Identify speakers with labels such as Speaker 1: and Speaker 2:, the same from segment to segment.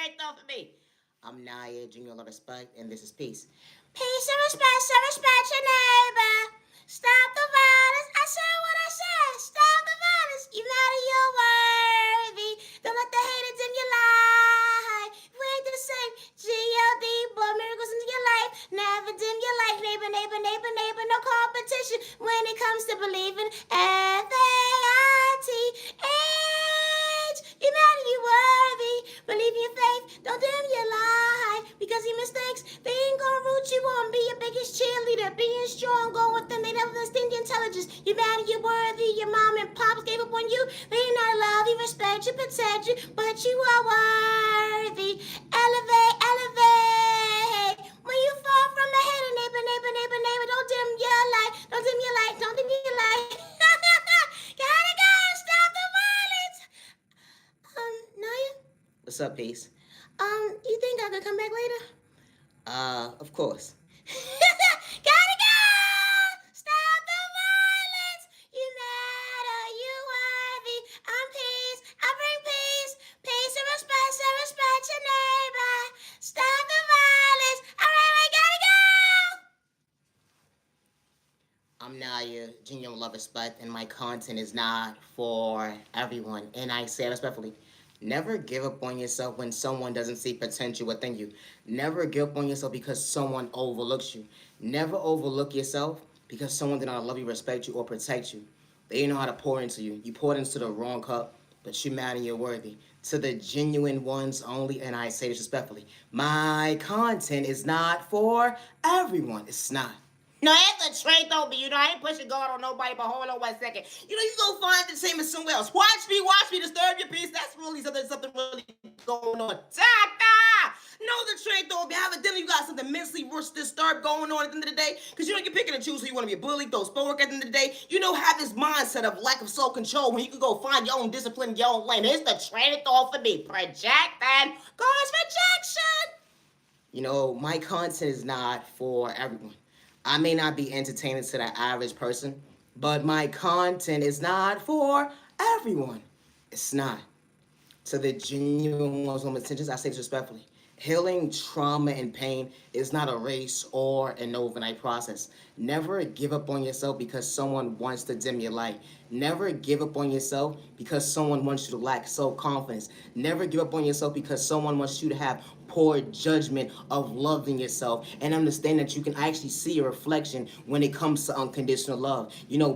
Speaker 1: straight off of me. I'm Naya, Junior Love Respect, and this is Peace. Peace and respect, so respect your neighbor. Stop the violence. I said what I said. Stop the violence. You matter, you're worthy. Don't let the haters dim your light. We ain't the same. G-O-D, brought miracles into your life. Never dim your light. Neighbor, neighbor, neighbor, neighbor. No competition when it comes to believing. F-A-I-T-H. You matter, you worthy. Believe in your faith. Don't dim your light. Because your mistakes, they ain't gonna root you on. Be your biggest cheerleader. Being strong, go with them. They never understand your intelligence. You matter, you're worthy. Your mom and pops gave up on you. They not love you, respect you, protect you. But you are worthy. Elevate, elevate. When you fall from the head, neighbor, neighbor, neighbor, neighbor, don't dim your light. Don't dim your light. Don't dim your light. Gotta go. Stop the violence. Naya? What's up, Peace? You think I could come back later? Of course. Gotta go! Stop the violence! You matter, you worthy. I'm peace. I bring peace. Peace and respect your neighbor. Stop the violence. Alright, we gotta go! I'm Naya, Junior Love Respect, and my content is not for everyone. And I say respectfully, never give up on yourself when someone doesn't see potential within you. Never give up on yourself because someone overlooks you. Never overlook yourself because someone did not love you, respect you, or protect you. They didn't know how to pour into you. You poured into the wrong cup, but you matter, you're worthy. To the genuine ones only, and I say this respectfully, my content is not for everyone. It's not. No, that's the trait though, but I ain't pushing God on nobody, but hold on 1 second. You go find entertainment somewhere else. Watch me, disturb your peace. That's really something really going on. No, the trait though, if you have a dinner, you got something mentally disturbed going on at the end of the day, because you pick and choose who you want to be a bully, throw sport at the end of the day. Have this mindset of lack of self-control when you can go find your own discipline, your own lane. It's the trait though for me. Projecting cause rejection. My content is not for everyone. I may not be entertaining to the average person, but my content is not for everyone. It's not. To the genuine ones with intentions, I say this respectfully. Healing trauma and pain is not a race or an overnight process. Never give up on yourself because someone wants to dim your light. Never give up on yourself because someone wants you to lack self-confidence. Never give up on yourself because someone wants you to have poor judgment of loving yourself, and understand that you can actually see a reflection when it comes to unconditional love.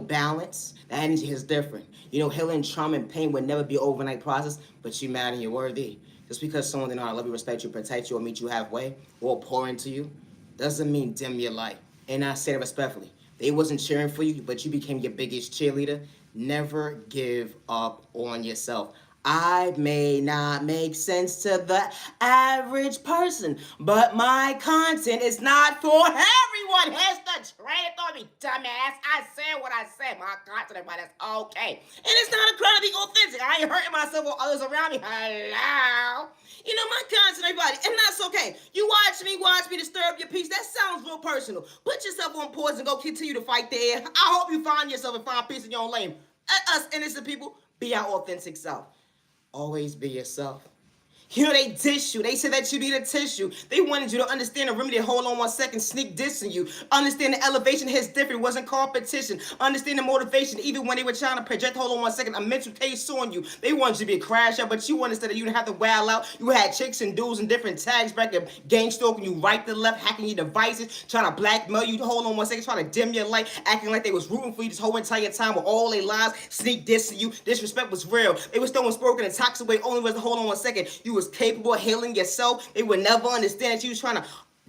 Speaker 1: Balance, that energy is different. Healing trauma and pain would never be an overnight process, but you matter and you're worthy. Just because someone did not love you, respect you, protect you, or meet you halfway, or pour into you, doesn't mean dim your light. And I say it respectfully. They wasn't cheering for you, but you became your biggest cheerleader. Never give up on yourself. I may not make sense to the average person, but my content is not for everyone. Here's the trait on me, dumbass. I said what I said. My content, everybody, that's okay. And it's not a crime to be authentic. I ain't hurting myself or others around me. Hello? My content, everybody, and that's okay. You watch me disturb your peace. That sounds real personal. Put yourself on pause and go continue to fight there. I hope you find yourself and find peace in your own lane. Us innocent people, be our authentic self. Always be yourself. They dish you. They said that you need a tissue. They wanted you to understand the remedy. Hold on 1 second, sneak dissing you. Understand the elevation hits different. It wasn't competition. Understand the motivation. Even when they were trying to project, hold on 1 second, a mental case on you. They wanted you to be a crash out, but you understood that you didn't have to wow out. You had chicks and dudes and different tags back there, gang stalking you right to left, hacking your devices, trying to blackmail you. Hold on 1 second, trying to dim your light, acting like they was rooting for you this whole entire time with all their lies, sneak dissing you. Disrespect was real. They was throwing spoken and toxic away. Only was to hold on 1 second. You was capable of healing yourself. They would never understand that you was trying to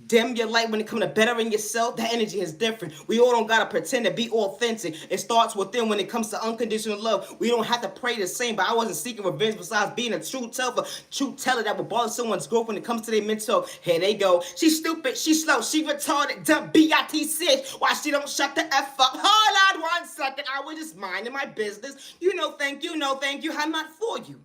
Speaker 1: dim your light when it comes to bettering yourself. That energy is different. We all don't gotta pretend to be authentic. It starts within when it comes to unconditional love. We don't have to pray the same, but I wasn't seeking revenge besides being a true teller that will bother someone's growth when it comes to their mental. Here they go. She's stupid, she's slow, she retarded, dumb B-I-T-C-H. Why she don't shut the F up? Hold on 1 second, I was just minding my business. Thank you, I'm not for you.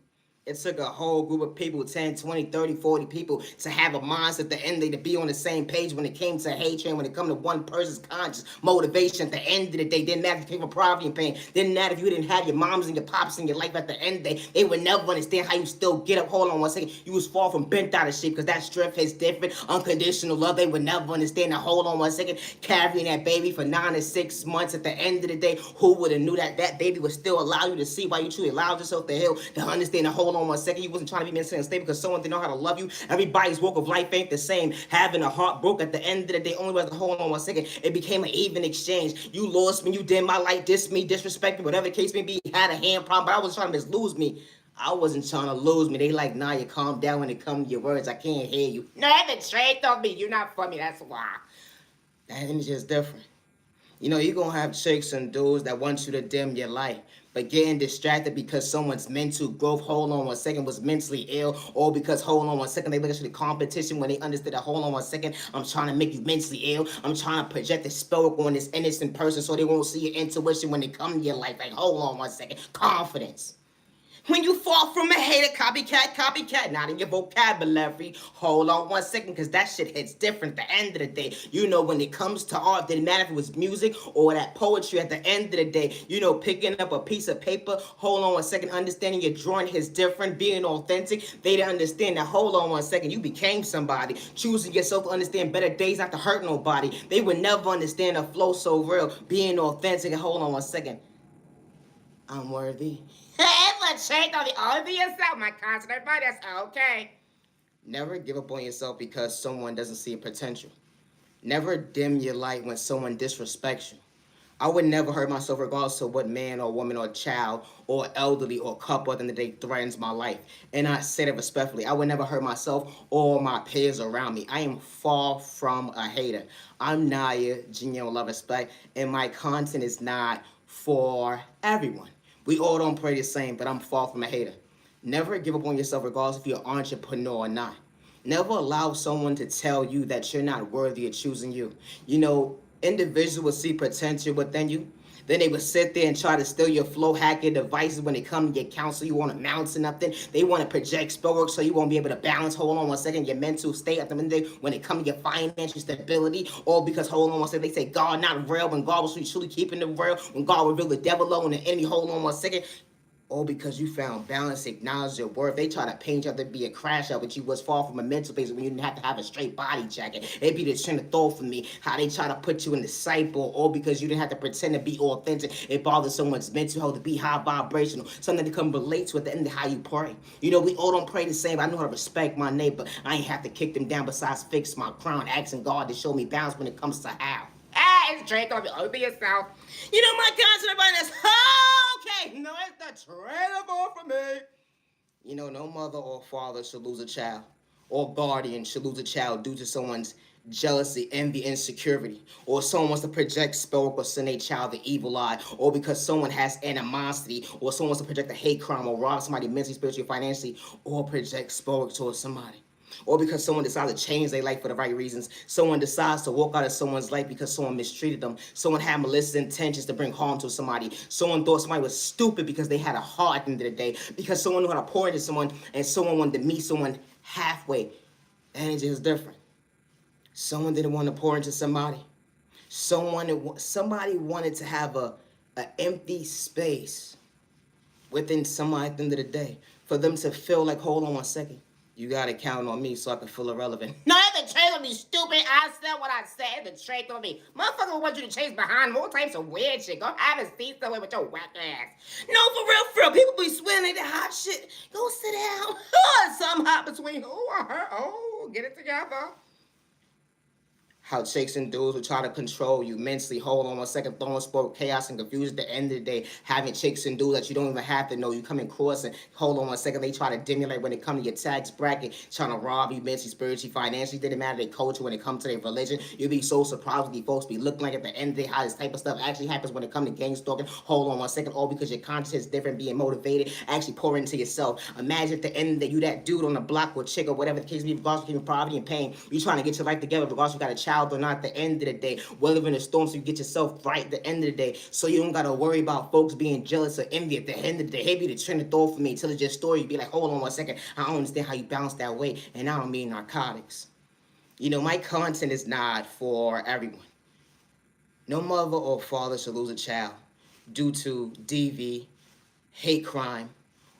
Speaker 1: It took a whole group of people, 10, 20, 30, 40 people, to have a mindset at the end of the day, to be on the same page when it came to hatred, when it come to one person's conscious motivation at the end of the day. Didn't matter if you came from poverty and pain. Didn't matter if you didn't have your moms and your pops in your life at the end of the day. They would never understand how you still get up. Hold on one second. You was far from bent out of shape because that strength is different. Unconditional love. They would never understand that. Hold on one second. Carrying that baby for 9 to 6 months at the end of the day. Who would have knew that that baby would still allow you to see why you truly allowed yourself to heal, to understand that. Hold on one second. You wasn't trying to be mentally unstable because someone didn't know how to love you. Everybody's walk of life ain't the same. Having a heart broke at the end of the day, only was to hold on one second. It became an even exchange. You lost me, you did my life, diss me, disrespect me, whatever the case may be. Had a hand problem, but I was trying to lose me. I wasn't trying to lose me. They like, nah, you calm down when it comes to your words. I can't hear you. No, the straight on me. You're not for me. That's why. That image is different. You know, you're going to have chicks and dudes that want you to dim your light. But getting distracted because someone's mental growth, hold on one second, was mentally ill, or because, hold on one second, they look at the competition when they understood that, hold on one second, I'm trying to make you mentally ill. I'm trying to project the spell on this innocent person so they won't see your intuition when they come to your life. Like, hold on one second. Confidence. When you fall from a hater, copycat, not in your vocabulary. Hold on one second, because that shit hits different at the end of the day. You know, when it comes to art, didn't matter if it was music or that poetry at the end of the day. You know, picking up a piece of paper, hold on one second, understanding your drawing is different, being authentic. They didn't understand that, hold on one second, you became somebody. Choosing yourself to understand better days, not to hurt nobody. They would never understand a flow so real, being authentic. And hold on one second, I'm worthy. Let's shake on the all of yourself, my constant advice. That's okay. Never give up on yourself because someone doesn't see your potential. Never dim your light when someone disrespects you. I would never hurt myself regardless of what man or woman or child or elderly or couple at the end of the day threatens my life. And I say that respectfully. I would never hurt myself or my peers around me. I am far from a hater. I'm Naya, genuine love, respect, and my content is not for everyone. We all don't pray the same, but I'm far from a hater. Never give up on yourself regardless if you're an entrepreneur or not. Never allow someone to tell you that you're not worthy of choosing you. You know, individuals will see potential within you. Then they would sit there and try to steal your flow, hack your devices when they come to your counsel. You want to mount something. They want to project spell work so you won't be able to balance. Hold on one second. Your mental state at the end of the day when it comes to your financial stability. All because, hold on one second, they say God not real when God was truly keeping the real. When God revealed the devil low and the enemy. Hold on one second. All because you found balance, acknowledge your worth. They try to paint you up to be a crash out, but you was far from a mental place when you didn't have to have a straight body jacket. It'd be the train of thought for me, how they try to put you in the cycle, all because you didn't have to pretend to be authentic. It bothers someone's mental health to be high vibrational, something to come relate to at the end of how you pray. You know, we all don't pray the same. I know how to respect my neighbor. I ain't have to kick them down besides fix my crown, asking God to show me balance when it comes to how. It's Drake on the open yourself. You know my concept about this. Okay, no, it's the trailer for me. You know, no mother or father should lose a child, or guardian should lose a child due to someone's jealousy, envy, insecurity, or someone wants to project spell or send a child the evil eye, or because someone has animosity, or someone wants to project a hate crime, or rob somebody mentally, spiritually, financially, or project spell towards somebody. Or because someone decides to change their life for the right reasons. Someone decides to walk out of someone's life because someone mistreated them. Someone had malicious intentions to bring harm to somebody. Someone thought somebody was stupid because they had a heart at the end of the day. Because someone knew how to pour into someone and someone wanted to meet someone halfway. The energy is different. Someone didn't want to pour into somebody. Somebody wanted to have an empty space within somebody at the end of the day. For them to feel like, hold on one second. You gotta count on me so I can feel irrelevant. No, the trade on me, stupid. I said what I said. The trade on me. Motherfucker want you to chase behind more types of weird shit. Go have a seat somewhere with your whack ass. No, for real. People be swearing they the hot shit. Go sit down. Something hot between. Get it together. How chicks and dudes will try to control you mentally. Hold on one second, throwing sport chaos and confusion at the end of the day. Having chicks and dudes that you don't even have to know. You come in cross and hold on one second, they try to dimulate when it comes to your tax bracket, trying to rob you mentally, spiritually, financially. Didn't matter their culture when it comes to their religion. You'll be so surprised what these folks be looking like at the end of the day, how this type of stuff actually happens when it comes to gang stalking. Hold on one second, all because your conscience is different, being motivated, actually pour into yourself. Imagine at the end of the day, you that dude on the block or chick or whatever the case may be, regardless of poverty and pain. You trying to get your life together, regardless if you got a child child or not at the end of the day. Weather in the storm so you get yourself right at the end of the day. So you don't got to worry about folks being jealous or envy at the end of the day. Hey, be the train of thought for me. Tell it your story. You be like, hold on 1 second. I don't understand how you bounce that way. And I don't mean narcotics. My content is not for everyone. No mother or father should lose a child due to DV, hate crime,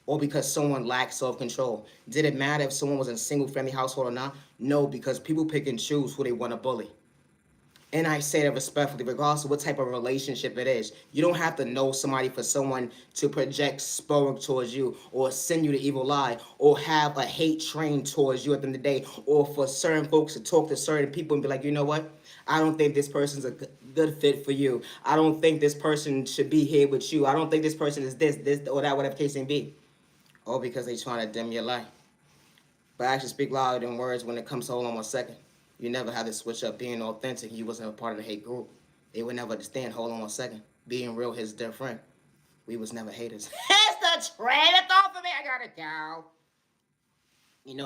Speaker 1: or because someone lacks self-control. Did it matter if someone was in a single-family household or not? No, because people pick and choose who they want to bully. And I say that respectfully, regardless of what type of relationship it is. You don't have to know somebody for someone to project spur towards you or send you the evil lie or have a hate train towards you at the end of the day, or for certain folks to talk to certain people and be like, you know what? I don't think this person's a good fit for you. I don't think this person should be here with you. I don't think this person is this, or that, whatever the case may be. All because they trying to dim your light. But actions speak louder than words when it comes to hold on 1 second. You never had to switch up being authentic. You wasn't a part of the hate group. They would never understand. Hold on 1 second. Being real, his dear friend. We was never haters. It's the train of thought for me. I gotta go.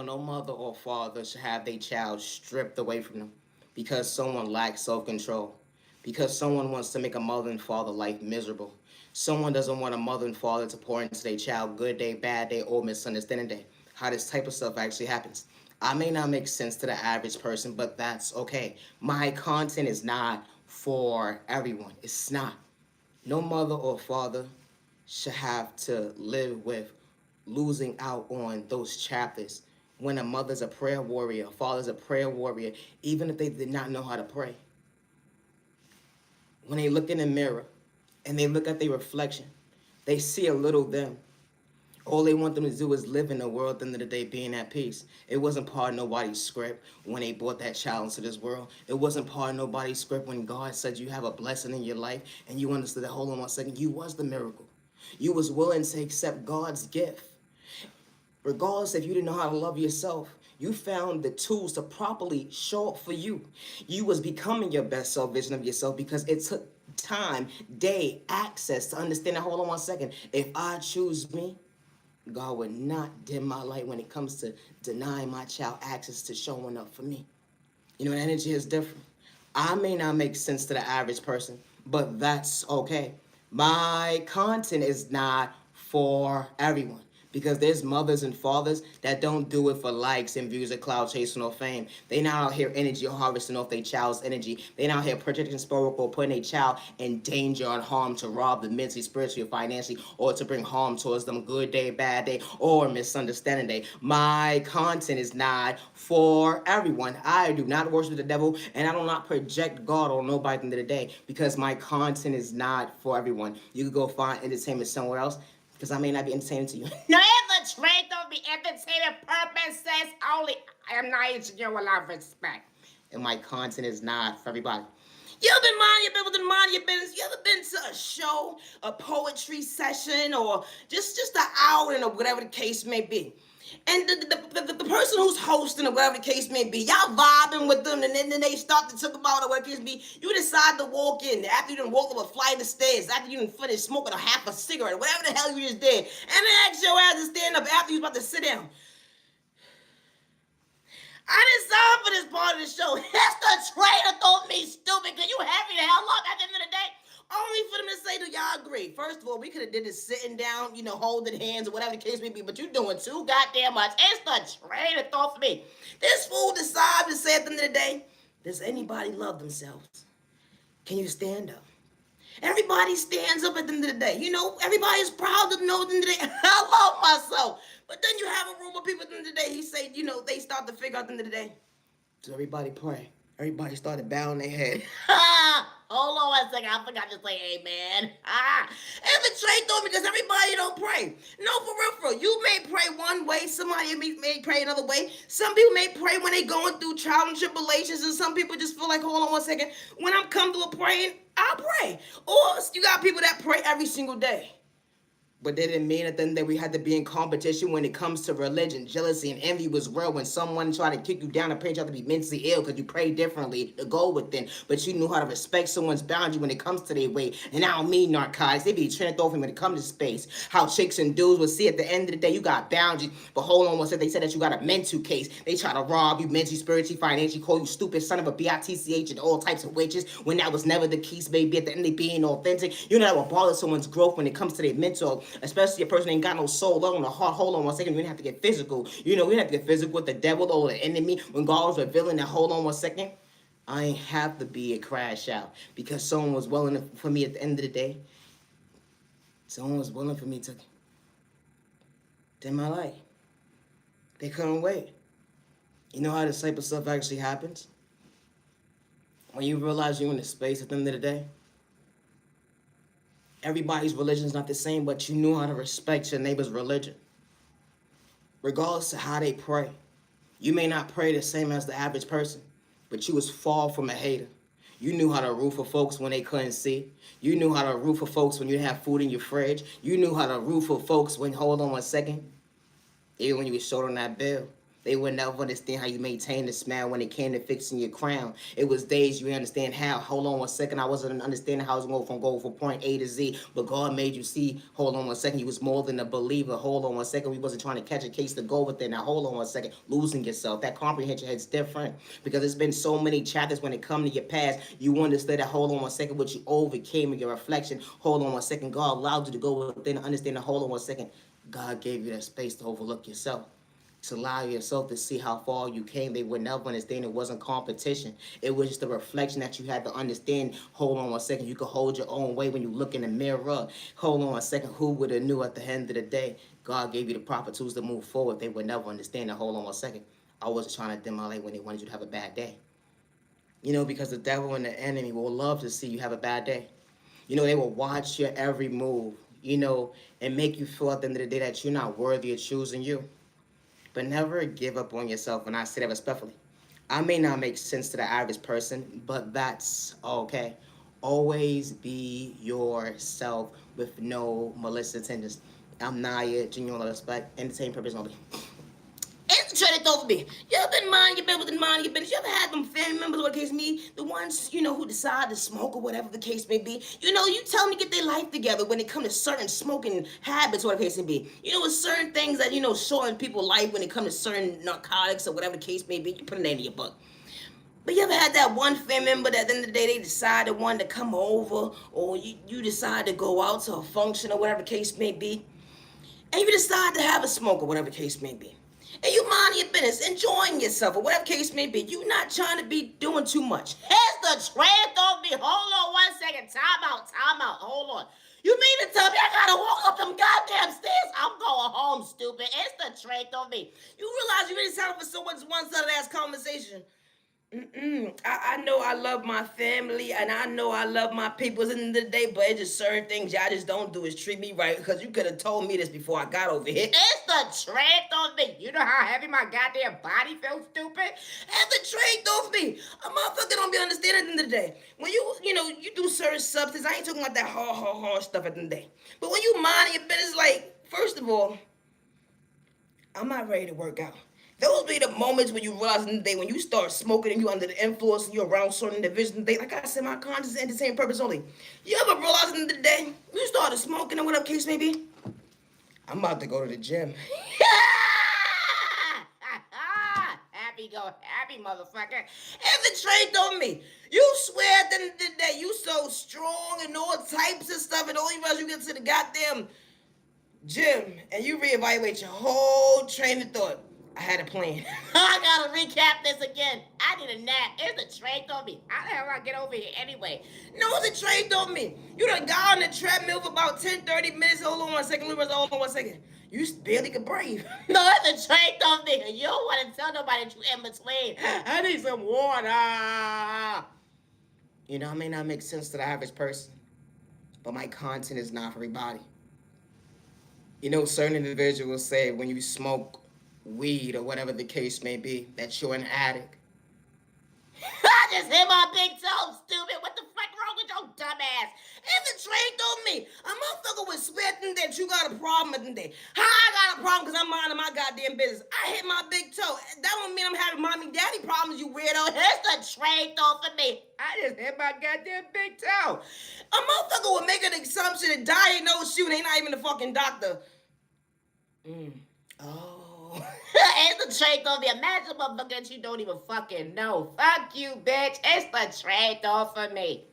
Speaker 1: No mother or father should have their child stripped away from them because someone lacks self-control. Because someone wants to make a mother and father life miserable. Someone doesn't want a mother and father to pour into their child good day, bad day, or misunderstanding day. How this type of stuff actually happens. I may not make sense to the average person, but that's okay. My content is not for everyone. It's not. No mother or father should have to live with losing out on those chapters. When a mother's a prayer warrior, a father's a prayer warrior, even if they did not know how to pray. When they look in the mirror and they look at their reflection, they see a little them. All they want them to do is live in the world at the end of the day being at peace. It wasn't part of nobody's script when they brought that child into this world. It wasn't part of nobody's script when God said you have a blessing in your life and you understood that, hold on 1 second, you was the miracle. You was willing to accept God's gift. Regardless if you didn't know how to love yourself, you found the tools to properly show up for you. You was becoming your best self vision of yourself because it took time, day, access to understand that, hold on 1 second, if I choose me, God would not dim my light when it comes to denying my child access to showing up for me. Energy is different. I may not make sense to the average person, but that's okay. My content is not for everyone. Because there's mothers and fathers that don't do it for likes and views or cloud chasing or fame. They not out here energy or harvesting off their child's energy. They not out here projecting spiritual, putting their child in danger and harm to rob them mentally, spiritually, or financially, or to bring harm towards them good day, bad day, or misunderstanding day. My content is not for everyone. I do not worship the devil, and I do not project God on nobody at the end of the day because my content is not for everyone. You can go find entertainment somewhere else, because I may not be entertaining to you. No, the trade don't be entertainment purposes only. I am not engineering with a lot of respect. And my content is not for everybody. You ever been minding your business, mind your business? You ever been to a show, a poetry session, or just an outing or whatever the case may be? And the person who's hosting or whatever the case may be, y'all vibing with them, and then they start to talk about it, whatever the case may be. You decide to walk in after you done walked up a flight of stairs, after you done finished smoking a half a cigarette, whatever the hell you just did, and then ask your ass to stand up after you was about to sit down. I didn't sign for this part of the show. That's the trainer told me stupid, because you happy the hell up at the end of the day. Only for them to say, do y'all agree? First of all, we could have did this sitting down, holding hands or whatever the case may be, but you doing too goddamn much. It's the train of thought for me. This fool decided to say at the end of the day, does anybody love themselves? Can you stand up? Everybody stands up at the end of the day. Everybody's proud to know at the end of the day, I love myself. But then you have a room of people at the end of the day, he say, they start to figure out at the end of the day. So everybody pray. Everybody started bowing their head. Hold on 1 second, I forgot to say amen. And the trade told me because everybody don't pray. No, for real. You may pray one way, somebody may pray another way. Some people may pray when they going through trials and tribulations, and some people just feel like, hold on 1 second, when I'm comfortable praying, I'll pray. Or you got people that pray every single day. But that didn't mean anything that we had to be in competition when it comes to religion. Jealousy and envy was real when someone tried to kick you down and prayed you to be mentally ill because you prayed differently to go within. But you knew how to respect someone's boundary when it comes to their way. And I don't mean narcotics. They be trying to throw when it comes to space. How chicks and dudes will see at the end of the day you got boundaries. But hold on one second. They said that you got a mental case. They try to rob you mentally, spiritually, financially, call you stupid son of a bitch and all types of witches when that was never the case, baby. At the end they being authentic. You know that will bother someone's growth when it comes to their mental, especially a person ain't got no soul, let alone a heart. Hold on one second, we didn't have to get physical. You know, we didn't have to get physical with the devil or the enemy when God was revealing that. Hold on one second. I ain't have to be a crash out because someone was willing for me at the end of the day. Someone was willing for me to dim my light. They couldn't wait. You know how this type of stuff actually happens? When you realize you're in the space at the end of the day. Everybody's religion is not the same, but you knew how to respect your neighbor's religion. Regardless of how they pray. You may not pray the same as the average person, but you was far from a hater. You knew how to root for folks when they couldn't see. You knew how to root for folks when you didn't have food in your fridge. You knew how to root for folks when, hold on one second, even when you was short on that bill. They would never understand how you maintain the smile when it came to fixing your crown. It was days you understand how. Hold on one second. I wasn't understanding how I was going from point A to Z. But God made you see, hold on one second, you was more than a believer. Hold on one second. We wasn't trying to catch a case to go with it. Now hold on one second. Losing yourself. That comprehension is different. Because it's been so many chapters when it comes to your past. You understood that, hold on one second, what you overcame in your reflection. Hold on one second. God allowed you to go within and understand that, hold on one second. God gave you that space to overlook yourself. To allow yourself to see how far you came. They would never understand it wasn't competition. It was just a reflection that you had to understand. Hold on one second. You could hold your own way when you look in the mirror. Hold on a second. Who would have knew at the end of the day, God gave you the proper tools to move forward. They would never understand that. Hold on one second. I wasn't trying to dim my light when they wanted you to have a bad day. You know, because the devil and the enemy will love to see you have a bad day. You know, they will watch your every move, you know, and make you feel at the end of the day that you're not worthy of choosing you. But never give up on yourself, and I say that respectfully. I may not make sense to the average person, but that's okay. Always be yourself with no malicious intentions. I'm Naya, genuine respect, entertain purpose only. It's trying to throw for me. You ever been minding your business with minding your business? You ever had them family members, what the case may be, the ones, you know, who decide to smoke or whatever the case may be? You know, you tell them to get their life together when it comes to certain smoking habits, whatever the case may be. You know, with certain things that, you know, shorten people's life when it comes to certain narcotics or whatever the case may be. You put it in your book. But you ever had that one family member that at the end of the day they decided one to come over, or you decide to go out to a function or whatever the case may be, and you decide to have a smoke or whatever the case may be. And you mind your business, enjoying yourself, or whatever case may be. You not trying to be doing too much. Here's the truth of me. Hold on one second. Time out. Hold on. You mean to tell me I gotta walk up them goddamn stairs? I'm going home, stupid. It's the truth of me. You realize you really sound for someone's one-sided ass conversation. I know I love my family and I know I love my people at the end of the day, but it's just certain things y'all just don't do is treat me right, because you could have told me this before I got over here. It's the truth of me. You know how heavy my goddamn body feels, stupid? It's the truth of me. A motherfucker don't be understanding at the end of the day. When you know, you do certain substance, I ain't talking about that hard stuff at the end of the day. But when you mind your business, like, first of all, I'm not ready to work out. Those be the moments when you realize in the day when you start smoking and you under the influence and you're around certain individuals. Like I said, my conscience is entertainment purpose only. You ever realize in the day you started smoking or whatever case may be? I'm about to go to the gym. Happy motherfucker. Every trait on me. You swear at the end of the day you so strong and all types of stuff, and only realize you get to the goddamn gym and you reevaluate your whole train of thought. I had a plan. I gotta recap this again. I need a nap. It's a train on me. How the hell I get over here anyway? No, it's a train on me. You done got on the treadmill for about 10-30 minutes. Hold on one second. Hold on one second. You barely could breathe. No, it's a train on me. You don't want to tell nobody that you in between. I need some water. You know, it may not make sense to the average person, but my content is not for everybody. You know, certain individuals say when you smoke weed or whatever the case may be, that you're an addict. I just hit my big toe, stupid. What the fuck wrong with Yo, dumbass. It's a trait on me. A motherfucker was spitting that you got a problem with today. How I got a problem because I'm minding my goddamn business. I hit my big toe. That don't mean I'm having mommy daddy problems, you weirdo. It's a trait though for me. I just hit my goddamn big toe. A motherfucker would make an assumption and diagnose you and they not even a fucking doctor. Oh. It's the trait though. Imagine a motherfucker that you don't even fucking know. Fuck you, bitch. It's the trait though for me.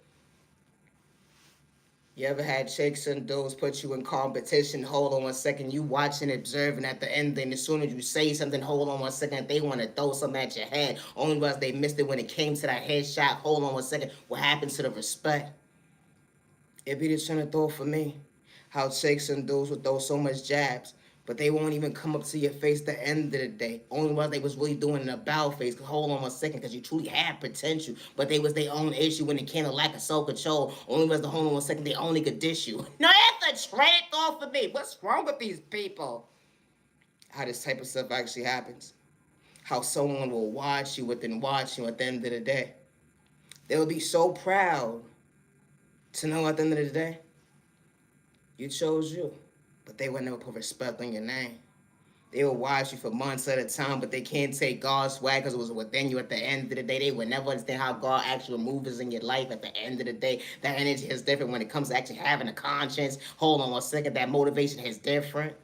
Speaker 1: You ever had chicks and dudes put you in competition? Hold on 1 second. You watching, observing at the end, then as soon as you say something, hold on 1 second. They want to throw something at your head. Only because they missed it when it came to that headshot. Hold on 1 second. What happened to the respect? It be the trying to throw for me. How chicks and dudes would throw so much jabs, but they won't even come up to your face at the end of the day. Only while they was really doing a bow face. Hold on 1 second, because you truly had potential, but they was their own issue when it came to lack of self-control. Only was the hold on 1 second, they only could dish you. No, that's a trait off of me. What's wrong with these people? How this type of stuff actually happens. How someone will watch you within watching you at the end of the day. They will be so proud to know at the end of the day, you chose you. But they would never put respect on your name. They will watch you for months at a time, but they can't take God's swag because it was within you at the end of the day. They would never understand how God actually moves in your life at the end of the day. That energy is different when it comes to actually having a conscience. Hold on 1 second, that motivation is different.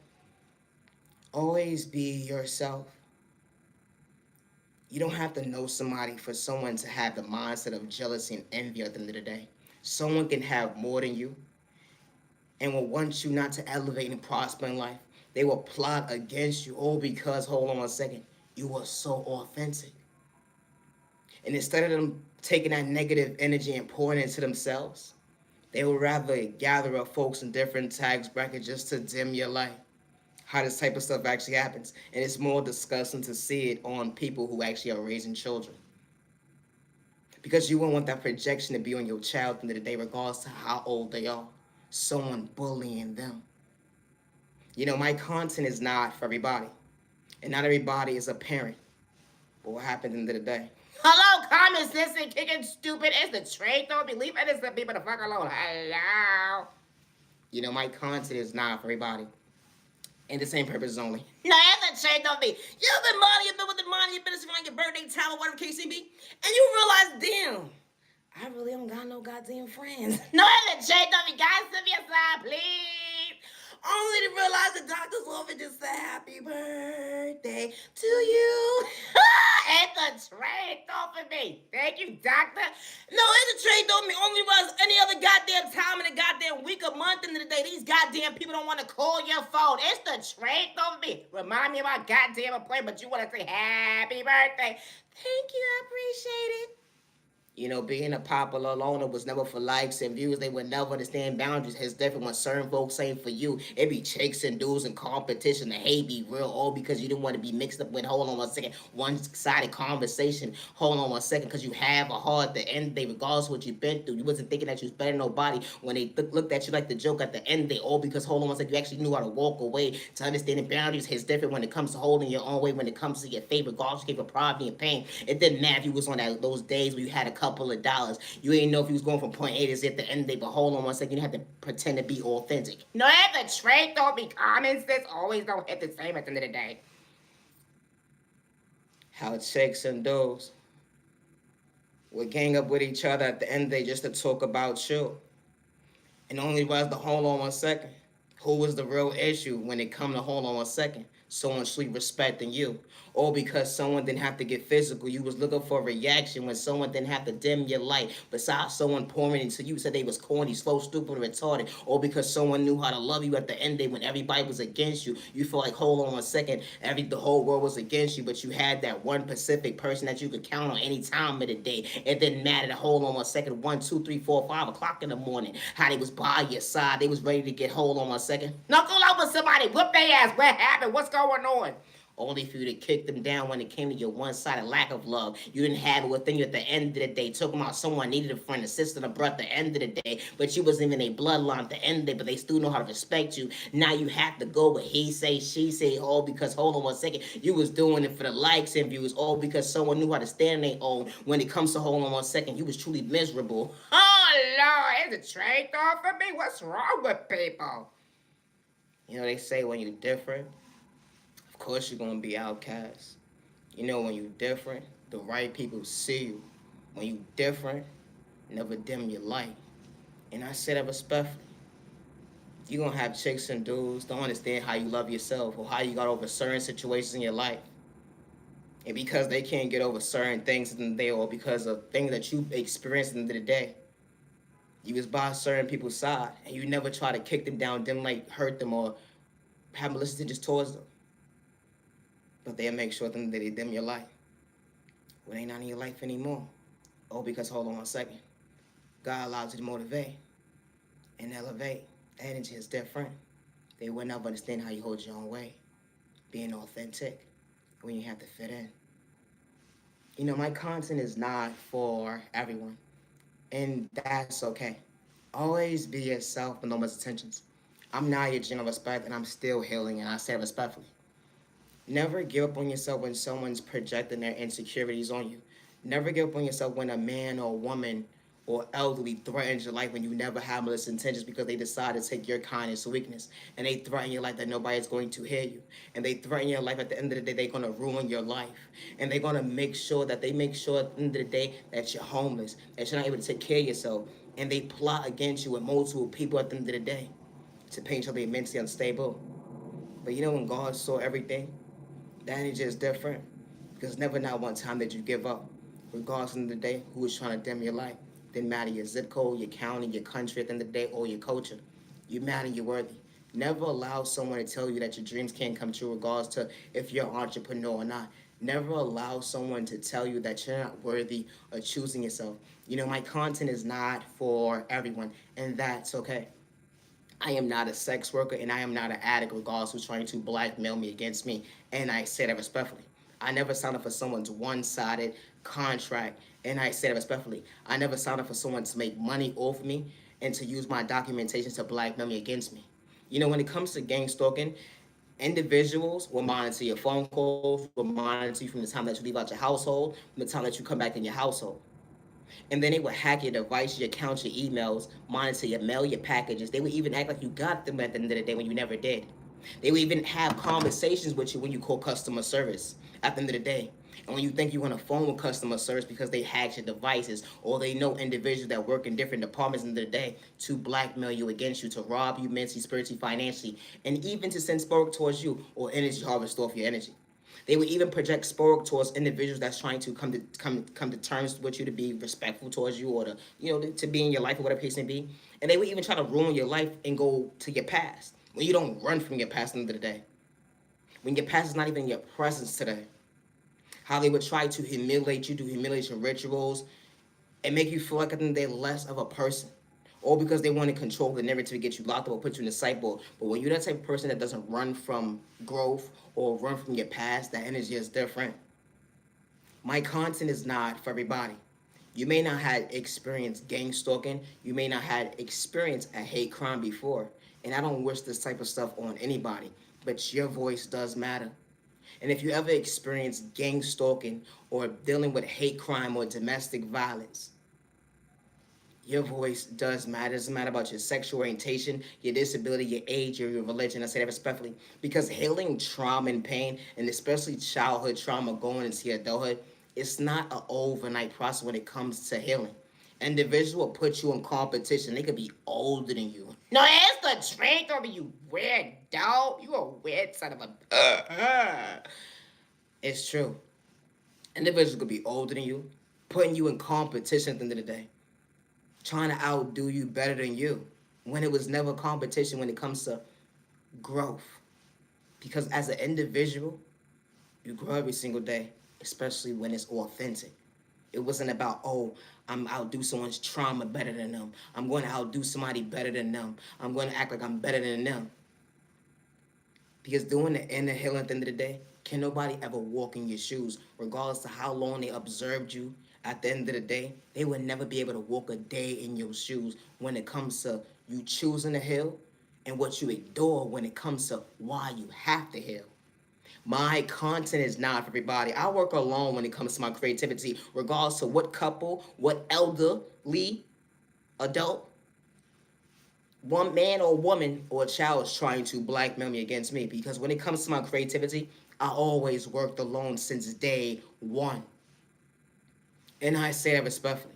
Speaker 1: Always be yourself. You don't have to know somebody for someone to have the mindset of jealousy and envy at the end of the day. Someone can have more than you and will want you not to elevate and prosper in life. They will plot against you all because, hold on 1 second, you are so authentic. And instead of them taking that negative energy and pouring it into themselves, they would rather gather up folks in different tax brackets just to dim your light. How this type of stuff actually happens. And it's more disgusting to see it on people who actually are raising children. Because you won't want that projection to be on your child at the end of the day, regardless to how old they are. Someone bullying them. You know, my content is not for everybody. And not everybody is a parent. But what happened at the end of the day? Hello, common sense and kicking stupid. It's the trait. Don't believe innocent people to fuck alone. Hello. You know, my content is not for everybody. And the same purpose only. No, that's a trait on me. You've been minding your business with the mind of your business around your birthday time or whatever the case may be. And you realize, damn, I really don't got no goddamn friends. No, that's a trait on me. Guys, step aside, please. Only to realize the doctor's office just said happy birthday to you. It's a trait off of me. Thank you, doctor. No, it's a trait on me. Only was any other goddamn time in the goddamn week or month in the day. These goddamn people don't want to call your phone. It's the trait of me. Remind me of my goddamn appointment, but you want to say happy birthday. Thank you, I appreciate it. You know, being a popular loner was never for likes and views. They would never understand boundaries. It's different when certain folks ain't for you. It be chicks and dudes and competition. The hate be real, all because you didn't want to be mixed up with, hold on 1 second, one-sided conversation. Hold on 1 second, because you have a heart at the end of the day, regardless of what you've been through. You wasn't thinking that you was better than nobody when they looked at you like the joke at the end of the day, all because, hold on 1 second, you actually knew how to walk away. To understanding boundaries is different when it comes to holding your own way, when it comes to your favorite, regardless of your poverty and pain. It didn't matter if you was on those days where you had a couple of dollars. You didn't know if you was going from point A to Z at the end of the day, but hold on 1 second, you have to pretend to be authentic. No, that's the trait, don't be common sense, always don't hit the same at the end of the day. How chicks and dudes would gang up with each other at the end of the day just to talk about you. And only was the hold on 1 second. Who was the real issue when it come to hold on 1 second? Someone sweet respecting you. Or because someone didn't have to get physical. You was looking for a reaction when someone didn't have to dim your light. Besides someone pouring into you, said they was corny, slow, stupid, retarded. Or because someone knew how to love you at the end of the day when everybody was against you. You feel like, hold on 1 second, the whole world was against you, but you had that one specific person that you could count on any time of the day. It didn't matter to hold on 1 second, 1, 2, 3, 4, 5 o'clock in the morning. How they was by your side. They was ready to get hold on 1 second. Knuckle out with somebody, whip their ass. What happened? What's going on? only for you to kick them down when it came to your one-sided lack of love. You didn't have it within you at the end of the day. Talking about someone needed a friend, a sister, a brother at the end of the day, but you wasn't even a bloodline at the end of the day, but they still know how to respect you. Now you have to go with he say, she say, all because, hold on one second, you was doing it for the likes and views, all because someone knew how to stand their own. When it comes to, hold on one second, you was truly miserable. Oh, Lord, is it trained off for me? What's wrong with people? You know, they say when you're different, of course you're going to be outcast. You know, when you're different, the right people see you. When you're different, never dim your light. And I say that respectfully. You're going to have chicks and dudes don't understand how you love yourself or how you got over certain situations in your life. And because they can't get over certain things in the day or because of things that you experienced in the day, you was by certain people's side and you never try to kick them down, didn't like hurt them or have malicious just towards them. But they'll make sure that they dim your light. Well, they not in your life anymore. Oh, because hold on one second. God allows you to motivate and elevate. Energy is different. They will never understand how you hold your own weight. Being authentic when you have to fit in. You know, my content is not for everyone. And that's okay. Always be yourself with no misintentions. I'm not your general respect and I'm still healing and I say respectfully. Never give up on yourself when someone's projecting their insecurities on you. Never give up on yourself when a man or a woman or elderly threatens your life when you never have malicious intentions because they decide to take your kindness or weakness. And they threaten your life that nobody's going to hear you. And they threaten your life at the end of the day, they're going to ruin your life. And they're going to make sure at the end of the day that you're homeless, that you're not able to take care of yourself. And they plot against you with multiple people at the end of the day to paint you to be mentally unstable. But you know when God saw everything? That energy is different because never not one time did you give up. Regardless of the day, who was trying to dim your life. Didn't matter your zip code, your county, your country at the end of the day, or your culture. You matter, you're worthy. Never allow someone to tell you that your dreams can't come true regardless to if you're an entrepreneur or not. Never allow someone to tell you that you're not worthy of choosing yourself. You know, my content is not for everyone, and that's okay. I am not a sex worker and I am not an addict regardless who's trying to blackmail me against me. And I say that respectfully. I never signed up for someone's one-sided contract. And I say that respectfully. I never signed up for someone to make money off me and to use my documentation to blackmail me against me. You know, when it comes to gang stalking, individuals will monitor your phone calls, will monitor you from the time that you leave out your household, from the time that you come back in your household. And then they would hack your device, your accounts, your emails, monitor your mail, your packages. They would even act like you got them at the end of the day when you never did. They would even have conversations with you when you call customer service at the end of the day. And when you think you're on a phone with customer service because they hacked your devices or they know individuals that work in different departments in the day to blackmail you against you, to rob you mentally, spiritually, financially, and even to send spark towards you or energy harvest off your energy. They would even project sport towards individuals that's trying to come to terms with you, to be respectful towards you, or to to be in your life or whatever case may be. And they would even try to ruin your life and go to your past when you don't run from your past at the end of the day. When your past is not even in your presence today. How they would try to humiliate you, do humiliation rituals, and make you feel like they're less of a person. Or because they want to control the narrative to get you locked up or put you in the cycle. But when you're that type of person that doesn't run from growth or run from your past, that energy is different. My content is not for everybody. You may not have experienced gang stalking. You may not have experienced a hate crime before. And I don't wish this type of stuff on anybody. But your voice does matter. And if you ever experience gang stalking or dealing with hate crime or domestic violence, your voice does matter. It doesn't matter about your sexual orientation, your disability, your age, or your religion. I say that respectfully. Because healing trauma and pain, and especially childhood trauma going into adulthood, it's not an overnight process when it comes to healing. Individuals will put you in competition. They could be older than you. No, that's the drink over you weird dog. You a weird son of a... It's true. Individuals could be older than you, putting you in competition at the end of the day, trying to outdo you better than you, when it was never competition when it comes to growth. Because as an individual, you grow every single day, especially when it's authentic. It wasn't about, oh, I'm outdo someone's trauma better than them. I'm going to outdo somebody better than them. I'm going to act like I'm better than them. Because doing the inner healing at the end of the day Can nobody ever walk in your shoes, regardless of how long they observed you? At the end of the day, they would never be able to walk a day in your shoes when it comes to you choosing to heal and what you adore when it comes to why you have to heal. My content is not for everybody. I work alone when it comes to my creativity, regardless of what couple, what elderly, adult, one man or woman or a child is trying to blackmail me against me. Because when it comes to my creativity, I always worked alone since day one. And I say that respectfully.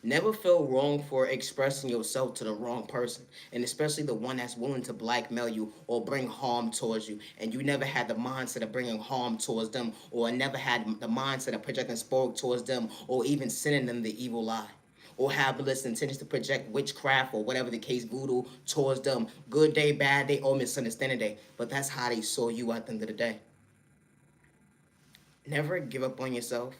Speaker 1: Never feel wrong for expressing yourself to the wrong person, and especially the one that's willing to blackmail you or bring harm towards you. And you never had the mindset of bringing harm towards them, or never had the mindset of projecting sport towards them, or even sending them the evil eye, or have malicious intentions to project witchcraft or whatever the case, voodoo towards them. Good day, bad day, or misunderstanding day. But that's how they saw you at the end of the day. Never give up on yourself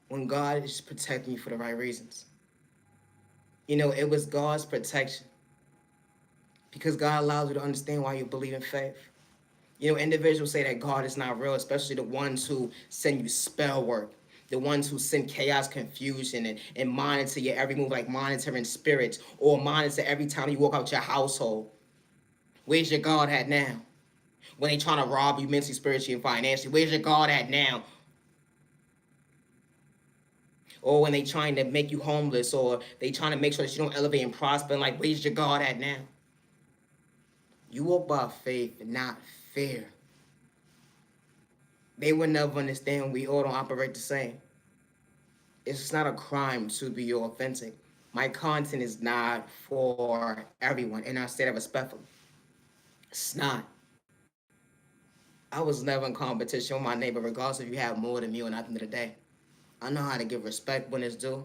Speaker 1: when God is protecting you for the right reasons. You know, it was God's protection because God allows you to understand why you believe in faith. You know, individuals say that God is not real, especially the ones who send you spell work, the ones who send chaos, confusion, and monitor your every move, like monitoring spirits, or monitor every time you walk out your household. Where's your God at now? When they trying to rob you mentally, spiritually, and financially, where's your God at now? Or when they trying to make you homeless, or they trying to make sure that you don't elevate and prosper, and like, where's your God at now? You walk by faith and not fear. They would never understand we all don't operate the same. It's not a crime to be authentic. My content is not for everyone, and I say that respectfully. It's not. I was never in competition with my neighbor, regardless if you have more than me or not at the end of the day. I know how to give respect when it's due,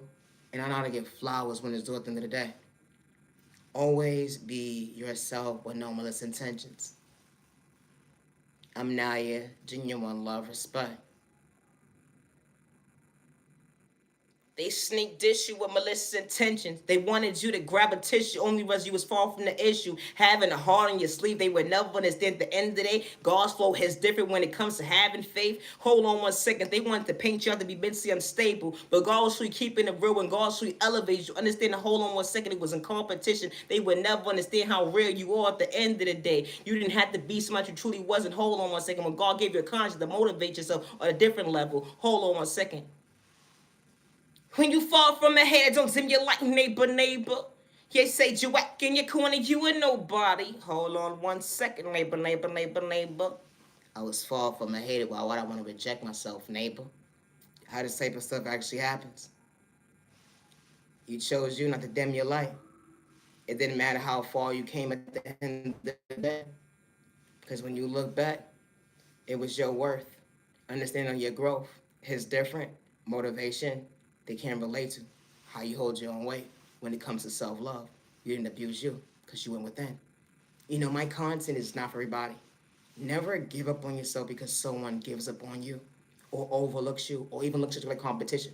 Speaker 1: and I know how to give flowers when it's due at the end of the day. Always be yourself with no malicious intentions. I'm Naya, genuine love, respect. They sneak dish you with malicious intentions. They wanted you to grab a tissue only because you was far from the issue. Having a heart on your sleeve, they would never understand at the end of the day. God's flow is different when it comes to having faith. Hold on one second. They wanted to paint you out to be mentally unstable. But God will show you keeping it real. When God show you elevate you, understand the hold on one second. It was in competition. They would never understand how real you are at the end of the day. You didn't have to be somebody you truly wasn't. Hold on one second. When God gave you a conscience to motivate yourself on a different level, hold on one second. When you fall from a head, don't dim your light, neighbor. You say you whack in your corner, you a nobody. Hold on one second, neighbor. I was far from a hater. Why would I want to reject myself, neighbor? How this type of stuff actually happens. You chose you not to dim your light. It didn't matter how far you came at the end of the day. Because when you look back, it was your worth. Understanding your growth is different. Motivation, they can't relate to. How you hold your own weight when it comes to self-love. You didn't abuse you because you went within. You know, my content is not for everybody. Never give up on yourself because someone gives up on you or overlooks you or even looks at you like competition.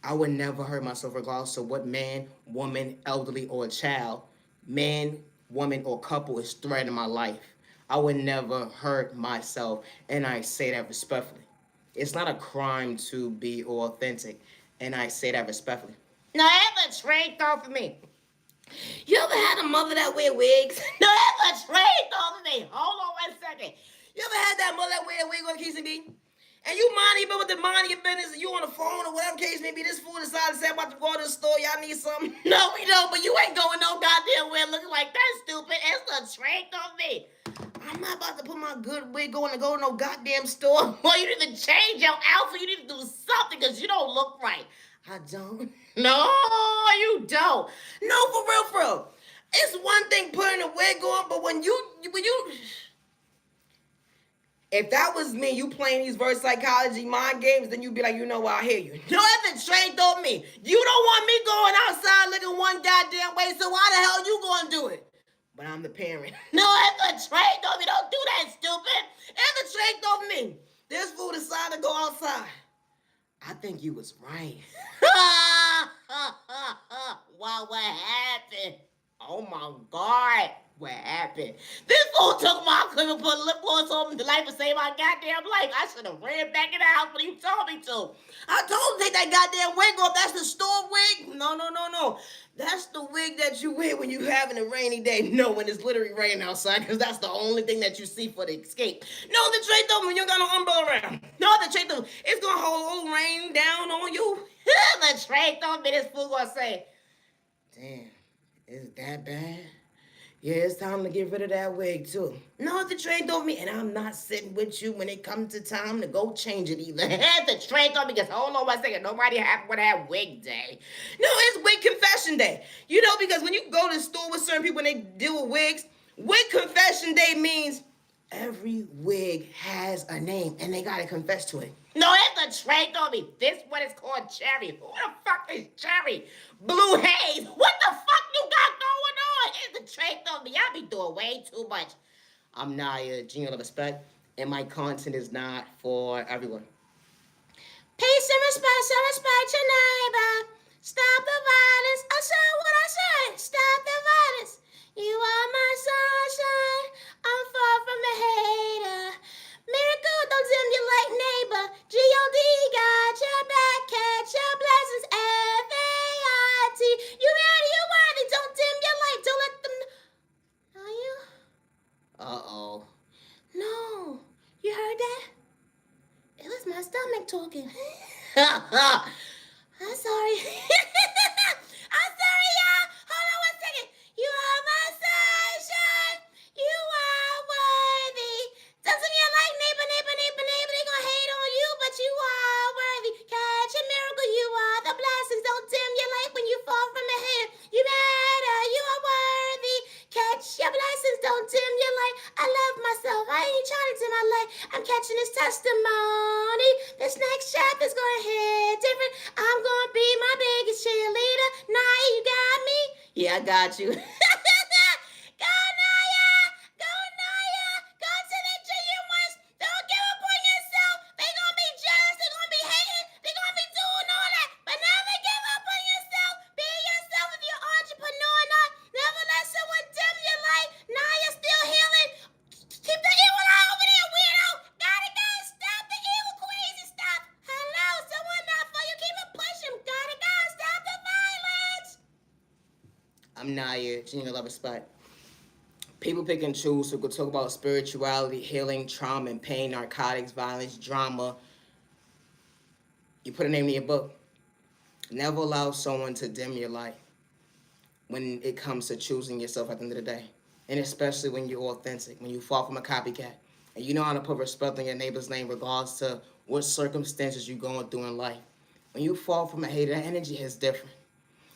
Speaker 1: I would never hurt myself regardless of what man, woman, elderly, or a child, man, woman, or couple is threatening my life. I would never hurt myself, and I say that respectfully. It's not a crime to be authentic, and I say that respectfully. Now, ever trade off of me? You ever had a mother that wear wigs? No, ever trade off of me? Hold on 1 second. You ever had that mother that wear a wig on KCB? And you mind even with the mind of your business, you on the phone or whatever case may be, this fool decided to say, I'm about to go to the store, y'all need something? No, we don't, but you ain't going no goddamn way looking like that, stupid. It's the trick of me. I'm not about to put my good wig on and go to no goddamn store. Well, you need to change your outfit. You need to do something because you don't look right. I don't. No, you don't. No, for real. It's one thing putting a wig on, but when you if that was me, you playing these verse psychology mind games, then you'd be like, you know what, I hear you. No, that's straight on me. You don't want me going outside looking one goddamn way, so why the hell you gonna do it? But I'm the parent. No, it's a trade on me. Don't do that, stupid. It's a trade on me. This fool decided to go outside. I think you was right. Wow, what happened? Oh my God. What happened? This fool took my clip and put lip gloss on the life and saved my goddamn life. I should have ran back in the house when you told me to. I told him to take that goddamn wig off. That's the store wig. No, no, no, no. That's the wig that you wear when you having a rainy day. No, when it's literally raining outside, because that's the only thing that you see for the escape. No, the tray though, when you got no umbrella around. No, the tray though, it's gonna hold all rain down on you. The tray though, this fool gonna say, damn, is it that bad? Yeah, it's time to get rid of that wig too. No, the train told me, and I'm not sitting with you when it comes to time to go change it either. The train told me, because hold on 1 second, nobody would have wig day. No, it's wig confession day. You know, because when you go to the store with certain people and they deal with wigs, wig confession day means every wig has a name and they gotta confess to it. No, that's the train told me. This one is called Cherry. Who the fuck is Cherry? Blue Haze. What the fuck you got going on? It's the train told me. Y'all be doing way too much. I'm Naya, Genius of Respect, and my content is not for everyone. Peace and respect your neighbor. Stop the violence. I said what I said. Stop the violence. You are my sunshine. I'm far from the hater. Miracle, don't dim your light, neighbor. G.O.D. got your back. Catch your blessings. F.A.I.T. You ready, you worthy. Don't dim your light. Don't let them. Are you? Uh-oh. No. You heard that? It was my stomach talking. I'm sorry. I'm sorry, y'all. Hold on 1 second. You are my sunshine. You are worthy. Doesn't mean like neighbor. They gonna hate on you, but you are worthy. Catch a miracle. You are the blessings. Don't dim your light when you fall from the head. You matter. You are worthy. Catch your blessings. Don't dim your light. I love myself. I ain't trying to dim my light. I'm catching this testimony. This next chapter is gonna hit different. I'm gonna be my biggest cheerleader. Naya, you got me? Yeah, I got you. Go, Naya! Go, Naya! Go to the junior ones. Don't give up on yourself. They gonna be jealous. They gonna be hating. They gonna be doing all that. But never give up on yourself. Be yourself if you're an entrepreneur or not. Never let someone dim your light. Naya still healing. Keep the evil eye over there, weirdo. Gotta go. Stop the evil, crazy stuff. Hello, someone not for you. Keep it pushing. Gotta go. Stop the violence. I'm Naya, Genius Love Respect. People pick and choose who could talk about spirituality, healing, trauma, and pain, narcotics, violence, drama. You put a name in your book. Never allow someone to dim your light when it comes to choosing yourself at the end of the day. And especially when you're authentic, when you fall from a copycat. And you know how to put respect on your neighbor's name regardless to what circumstances you're going through in life. When you fall from a hater, that energy is different.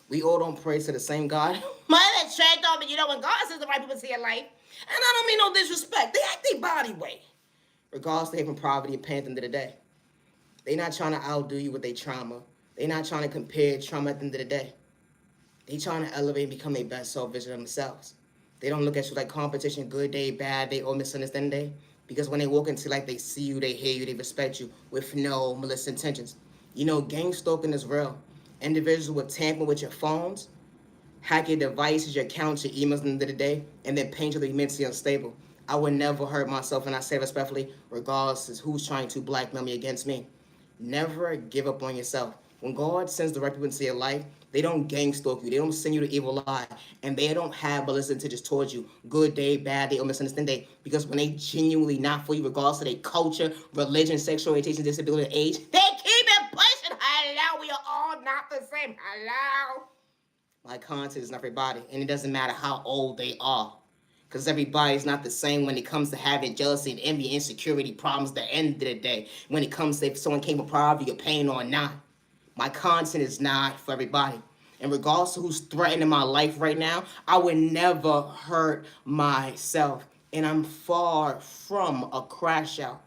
Speaker 1: We all don't pray to the same God. My track on me, you know, when God says the right people see your life. And I don't mean no disrespect. They act their body way. Regardless, they having poverty and pain at the end of the day. They not trying to outdo you with their trauma. They not trying to compare trauma at the end of the day. They trying to elevate and become their best self vision of themselves. They don't look at you like competition, good day, bad day, or misunderstanding day. Because when they walk into like they see you, they hear you, they respect you with no malicious intentions. You know, gang stalking is real. Individuals will tamper with your phones, hack your devices, your accounts, your emails at the end of the day, and then paint you to be mentally unstable. I would never hurt myself, and I say respectfully, regardless of who's trying to blackmail me against me. Never give up on yourself. When God sends the right people into your life, they don't gang stalk you. They don't send you the evil eye. And they don't have malicious intentions towards you. Good day, bad day, or misunderstanding day. Because when they genuinely not for you, regardless of their culture, religion, sexual orientation, disability, age, they keep it pushing. Hello, we are all not the same. Hello. My content is not for everybody. And it doesn't matter how old they are. Because everybody's not the same when it comes to having jealousy and envy, insecurity, problems at the end of the day. When it comes to if someone came with poverty or pain or not. My content is not for everybody. And regardless of who's threatening my life right now, I would never hurt myself. And I'm far from a crash out.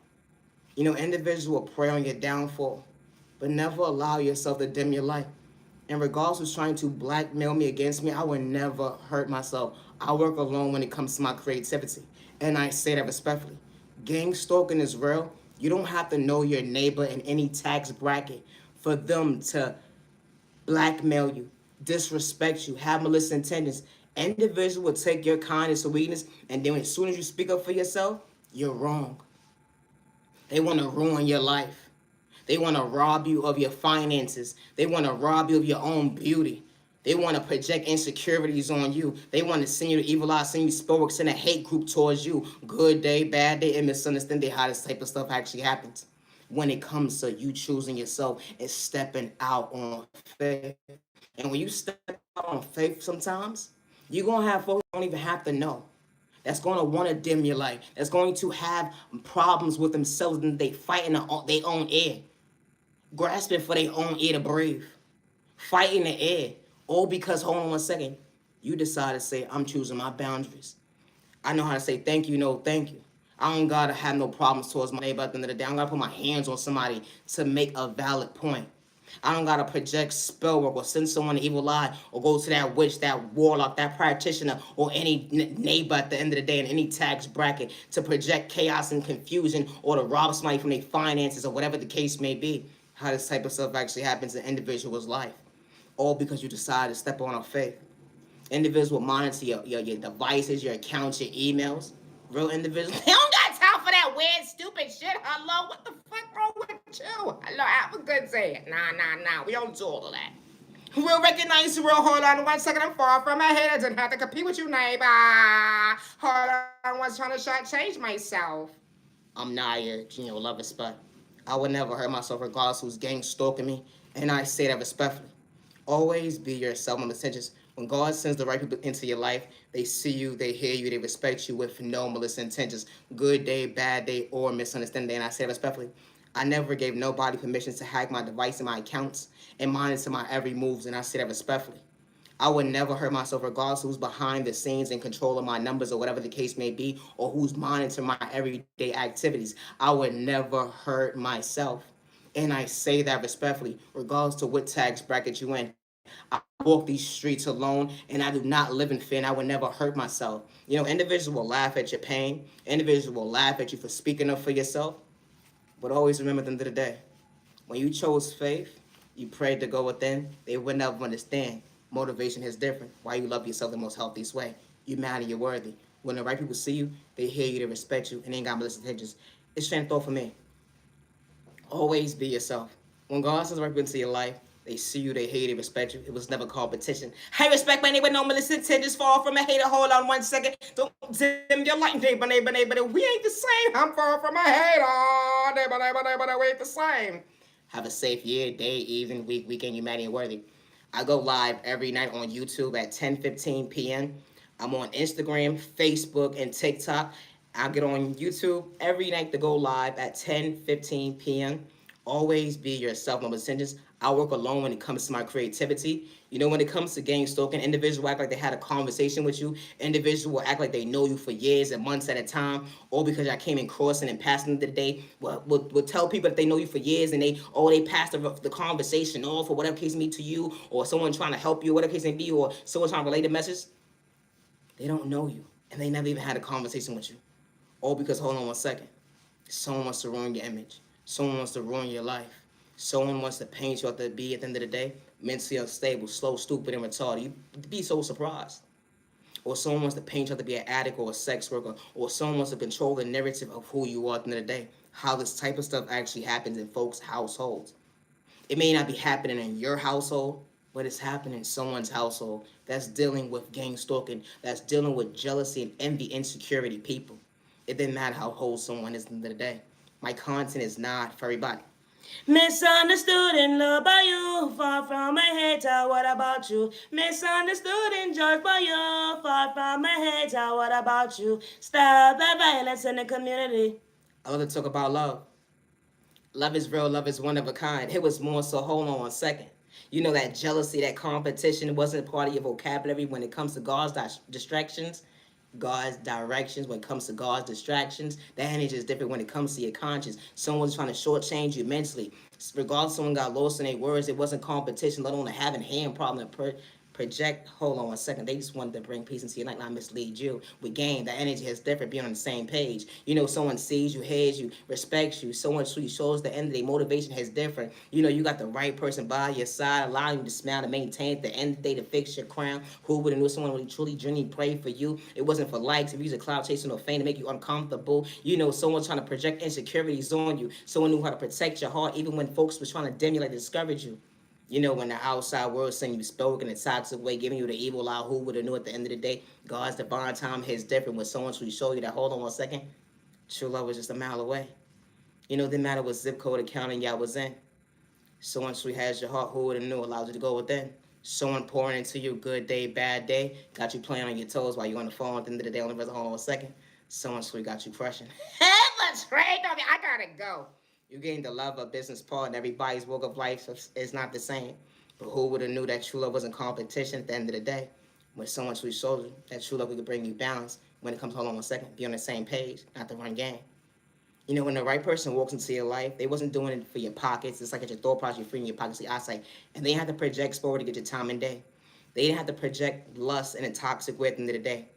Speaker 1: You know, individuals will prey on your downfall, but never allow yourself to dim your light. And regardless of who's trying to blackmail me against me, I would never hurt myself. I work alone when it comes to my creativity. And I say that respectfully. Gang stalking is real. You don't have to know your neighbor in any tax bracket for them to blackmail you, disrespect you, have malicious intentions, Individual will take your kindness or weakness, and then as soon as you speak up for yourself, you're wrong. They want to ruin your life. They want to rob you of your finances. They want to rob you of your own beauty. They want to project insecurities on you. They want to send you the evil eye, send you spell send a hate group towards you. Good day, bad day, and misunderstanding how this type of stuff actually happens. When it comes to you choosing yourself and stepping out on faith. And when you step out on faith sometimes, you're going to have folks who don't even have to know. That's going to want to dim your light. That's going to have problems with themselves and they fighting their own air. Grasping for their own air to breathe. Fighting the air. All because, hold on one second, you decide to say, I'm choosing my boundaries. I know how to say thank you, no thank you. I don't gotta have no problems towards my neighbor at the end of the day. I don't gotta put my hands on somebody to make a valid point. I don't gotta project spell work or send someone an evil eye or go to that witch, that warlock, that practitioner, or any neighbor at the end of the day in any tax bracket to project chaos and confusion or to rob somebody from their finances or whatever the case may be. How this type of stuff actually happens in an individual's life. All because you decide to step on our faith. Individuals will monitor your devices, your accounts, your emails. Real individuals, they don't got time for that weird, stupid shit. Hello, what the fuck wrong with you? Hello, have a good day. Nah. We don't do all of that. We'll recognize you real. Hold on 1 second. I'm far from ahead. I didn't have to compete with you, neighbor. Hold on. I was trying to change myself. I'm Naya, Junior Lover Spot. I would never hurt myself regardless who's gang stalking me. And I say that respectfully. Always be yourself. I'm intentions. When God sends the right people into your life, they see you, they hear you, they respect you with no malicious intentions. Good day, bad day, or misunderstanding day. And I say respectfully, I never gave nobody permissions to hack my device and my accounts and monitor my every moves. And I say that respectfully. I would never hurt myself regardless who's behind the scenes in control of my numbers or whatever the case may be, or who's monitoring my everyday activities. I would never hurt myself. And I say that respectfully, regardless to what tax bracket you in. I walk these streets alone and I do not live in fear and I would never hurt myself. You know, individuals will laugh at your pain. Individuals will laugh at you for speaking up for yourself. But always remember at the end of the day, when you chose faith, you prayed to go within, they would never understand. Motivation is different. Why you love yourself the most healthiest way. You matter, you're worthy. When the right people see you, they hear you, they respect you, and they ain't got malicious intentions. It's straight thought for me. Always be yourself. When God sends right people into your life, they see you, they hate, they respect you. It was never competition. Hey, respect my neighbor, no malicious intentions. Fall from a hater. Hold on 1 second. Don't dim your light, neighbor. We ain't the same. I'm far from a hater. Neighbor, we ain't the same. Have a safe year, day, evening, week, weekend. You mighty and worthy. I go live every night on YouTube at 10:15 p.m. I'm on Instagram, Facebook, and TikTok. I get on YouTube every night to go live at 10:15 p.m. Always be yourself, no intentions. I work alone when it comes to my creativity. You know, when it comes to gang stalking, individuals will act like they had a conversation with you. Individuals will act like they know you for years and months at a time, or because I came in crossing and passing the day. Will tell people that they know you for years and they passed the conversation off or whatever case may be to you, or someone trying to help you, whatever case may be, or someone trying to relay the message. They don't know you, and they never even had a conversation with you. All because, hold on 1 second, someone wants to ruin your image. Someone wants to ruin your life. Someone wants to paint you out to be, at the end of the day, mentally unstable, slow, stupid, and retarded. You'd be so surprised. Or someone wants to paint you out to be an addict or a sex worker. Or someone wants to control the narrative of who you are at the end of the day. How this type of stuff actually happens in folks' households. It may not be happening in your household, but it's happening in someone's household that's dealing with gang stalking, that's dealing with jealousy and envy, insecurity people. It doesn't matter how old someone is at the end of the day. My content is not for everybody. Misunderstood and loved by you, far from a hater, what about you? Misunderstood and judged by you, far from a hater, what about you? Stop the violence in the community. I love to talk about love. Love is real, love is one of a kind. It was more so, hold on 1 second. You know, that jealousy, that competition wasn't part of your vocabulary when it comes to God's distractions. God's directions, when it comes to God's distractions. That energy is different when it comes to your conscience. Someone's trying to shortchange you mentally. Regardless, someone got lost in their words. It wasn't competition, let alone having hand problem project. Hold on one second. They just wanted to bring peace into your life, not mislead you. We gain the energy is different, being on the same page. Someone sees you, hears you, respects you. Someone truly shows the end of the motivation is different. You got the right person by your side, allowing you to smile, to maintain at the end of the day, to fix your crown. Who would have knew someone really truly genuinely prayed for you? It wasn't for likes. If you use a cloud chasing or fame to make you uncomfortable, someone trying to project insecurities on you. Someone knew how to protect your heart, even when folks was trying to dim you, like discourage you. When the outside world saying you spoke in a toxic way, giving you the evil eye, who would have knew at the end of the day, God's divine time hits different when someone truly show you that, hold on one second, true love was just a mile away. Didn't matter what zip code or county y'all was in. Someone truly has your heart, who would have knew, allows you to go within. Someone pouring into you, good day, bad day, got you playing on your toes while you're on the phone. At the end of the day, only person, hold on a second, someone truly got you crushing. Let's trade on me. I gotta go. You gain the love of business partner. Everybody's walk of life is not the same. But who would have knew that true love wasn't competition at the end of the day? When someone truly shows you that true love could bring you balance, when it comes, hold on one second, be on the same page, not the run game. When the right person walks into your life, they wasn't doing it for your pockets. It's like at your thought process, you're freeing your pockets, your eyesight. And they had to project forward to get your time and day. They didn't have to project lust in a toxic way at the end of the day.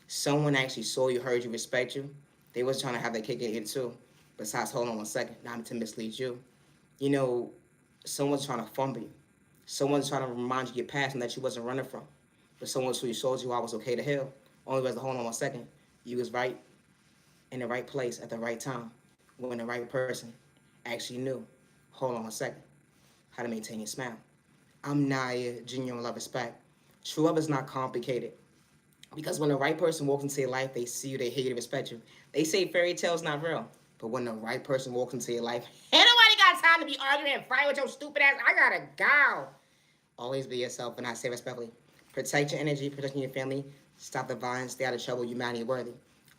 Speaker 1: Someone actually saw you, heard you, respect you. They was trying to have that kick in here too. Besides, hold on one second, not to mislead you. Someone's trying to fumble you. Someone's trying to remind you of your past and that you wasn't running from. But someone who showed you I was okay to heal. Only was to hold on one second. You was right in the right place at the right time. When the right person actually knew, hold on one second, how to maintain your smile. I'm Naya, genuine love, respect. True love is not complicated. Because when the right person walks into your life, they see you, they hear you, they respect you. They say fairy tales not real. But when the right person walks into your life, ain't nobody got time to be arguing and fighting with your stupid ass. I gotta go. Always be yourself, and I say respectfully. Protect your energy, protect your family. Stop the violence, stay out of trouble, humanity worthy.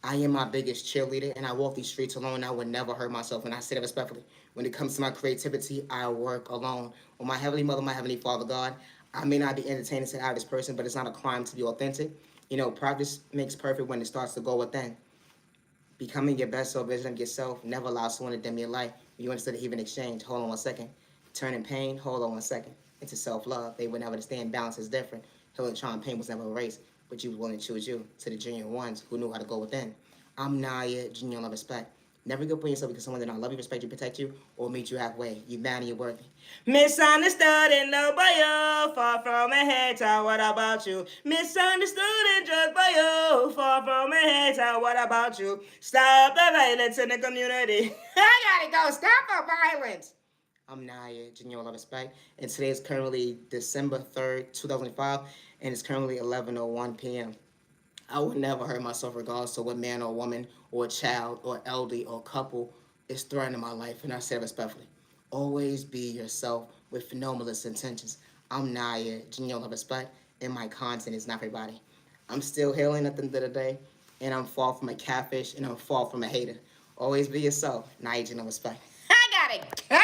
Speaker 1: I am my biggest cheerleader, and I walk these streets alone. I would never hurt myself, and I say that respectfully. When it comes to my creativity, I work alone. With my Heavenly Mother, my Heavenly Father, God, I may not be entertaining to the average person, but it's not a crime to be authentic. Practice makes perfect when it starts to go within. Becoming your best self, vision of yourself, never allow someone to dim your life. You understood the even exchange. Hold on one second. Turning pain, hold on one second. Into self-love. They would never understand balance is different. Healing, trauma, and pain was never a race, but you was willing to choose you. To the genuine ones who knew how to go within. I'm Naya, genuine love, respect. Never give up on yourself because someone did not love you, respect you, protect you, or meet you halfway. You man and you're worthy. Misunderstood and loved by you, far from a hater. What about you? Misunderstood and judged by you, far from a hater. What about you? Stop the violence in the community. I gotta go. Stop the violence. I'm Naya, genuine love, respect, and today is currently December 3rd, 2005, and it's currently 11:01 p.m. I would never hurt myself regardless to what man or woman or child or elderly or couple is threatening my life, and I say respectfully. Always be yourself with no malicious intentions. I'm Naya, genuine love, respect, and my content is not for everybody. I'm still healing at the end of the day, and I'm far from a catfish, and I'm far from a hater. Always be yourself, Naya, genuine respect. I gotta go.